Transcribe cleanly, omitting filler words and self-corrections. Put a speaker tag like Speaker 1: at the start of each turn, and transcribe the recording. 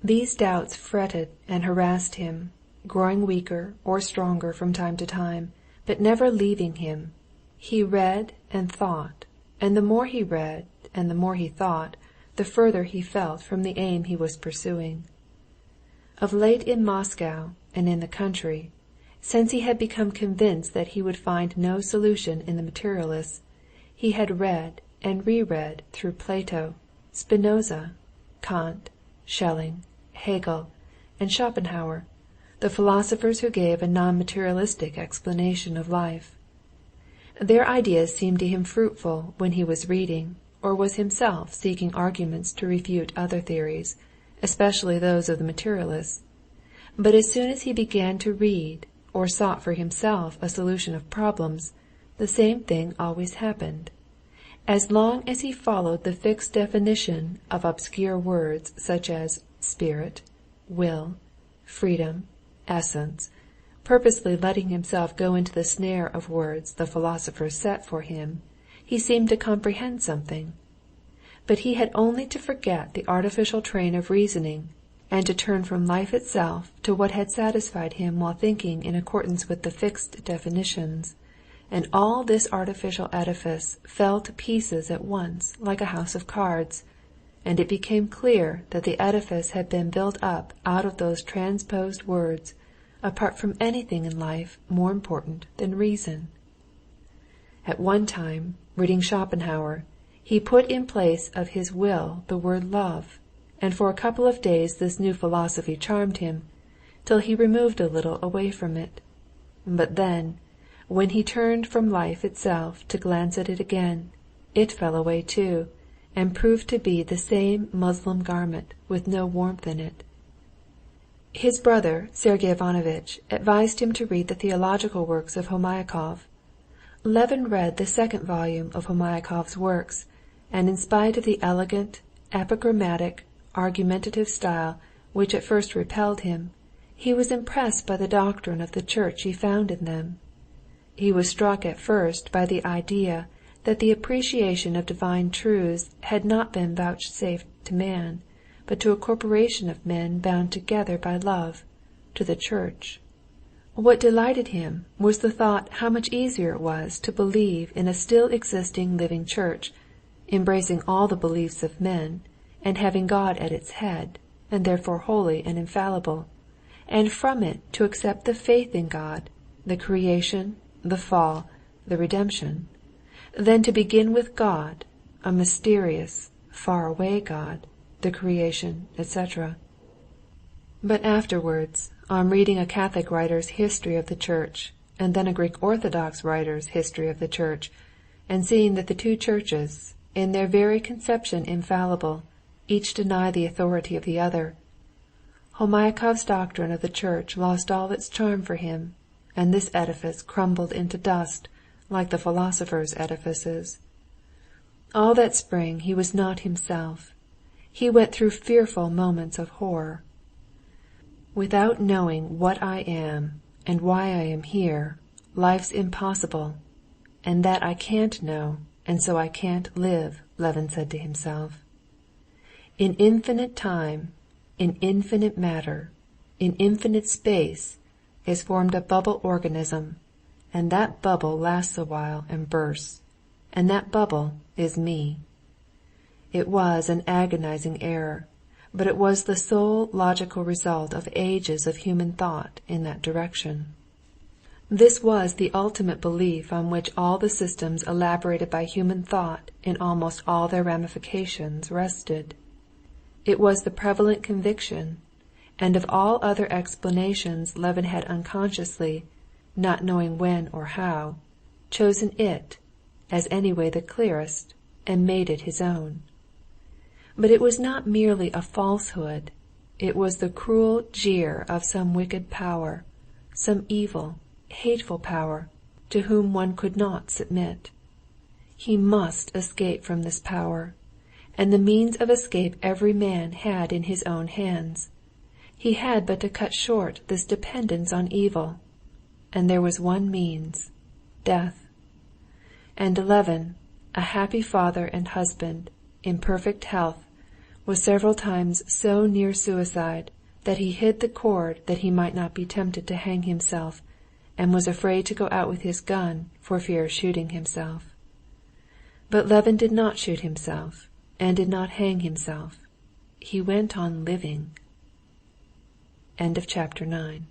Speaker 1: These doubts fretted and harassed him, growing weaker or stronger from time to time, but never leaving him. He read and thought, and the more he read and the more he thought, the further he felt from the aim he was pursuing. Of late in Moscow and in the country, since he had become convinced that he would find no solution in the materialists, he had read and reread through Plato, Spinoza, Kant, Schelling, Hegel, and Schopenhauer, the philosophers who gave a non-materialistic explanation of life. Their ideas seemed to him fruitful when he was reading, or was himself seeking arguments to refute other theories, especially those of the materialists. But as soon as he began to read, or sought for himself a solution of problems, the same thing always happened. As long as he followed the fixed definition of obscure words such as spirit, will, freedom, essence, purposely letting himself go into the snare of words the philosophers set for him, he seemed to comprehend something. But he had only to forget the artificial train of reasoning, and to turn from life itself to what had satisfied him while thinking in accordance with the fixed definitions, and all this artificial edifice fell to pieces at once like a house of cards, and it became clear that the edifice had been built up out of those transposed words, apart from anything in life more important than reason. At one time, reading Schopenhauer, he put in place of his will the word love, and for a couple of days this new philosophy charmed him, till he removed a little away from it. But then, when he turned from life itself to glance at it again, it fell away too, and proved to be the same muslin garment with no warmth in it. His brother, Sergey Ivanovitch, advised him to read the theological works of Homiakov. Levin read the second volume of Homiakov's works, and in spite of the elegant, epigrammatic, argumentative style which at first repelled him, he was impressed by the doctrine of the church he found in them. He was struck at first by the idea that the appreciation of divine truths had not been vouchsafed to man, but to a corporation of men bound together by love, to the church. What delighted him was the thought how much easier it was to believe in a still existing living church, embracing all the beliefs of men, and having God at its head, and therefore holy and infallible, and from it to accept the faith in God, the creation, the fall, the redemption, than to begin with God, a mysterious, far-away God, the creation, etc. But afterwards, on reading a Catholic writer's history of the Church, and then a Greek Orthodox writer's history of the Church, and seeing that the two churches, in their very conception infallible, each deny the authority of the other, Homiakov's doctrine of the Church lost all its charm for him, and this edifice crumbled into dust like the philosophers' edifices. All that spring he was not himself. He went through fearful moments of horror. Without knowing what I am and why I am here, life's impossible, and that I can't know, and so I can't live, Levin said to himself. In infinite time, in infinite matter, in infinite space, is formed a bubble organism, and that bubble lasts a while and bursts, and that bubble is me. It was an agonizing error, but it was the sole logical result of ages of human thought in that direction. This was the ultimate belief on which all the systems elaborated by human thought in almost all their ramifications rested. It was the prevalent conviction, and of all other explanations Levin had unconsciously, not knowing when or how, chosen it as anyway the clearest, and made it his own. But it was not merely a falsehood, it was the cruel jeer of some wicked power, some evil, hateful power, to whom one could not submit. He must escape from this power, and the means of escape every man had in his own hands. He had but to cut short this dependence on evil, and there was one means, death. And Levin, a happy father and husband, in perfect health, was several times so near suicide that he hid the cord that he might not be tempted to hang himself, and was afraid to go out with his gun for fear of shooting himself. But Levin did not shoot himself, and did not hang himself. He went on living. End of chapter 9.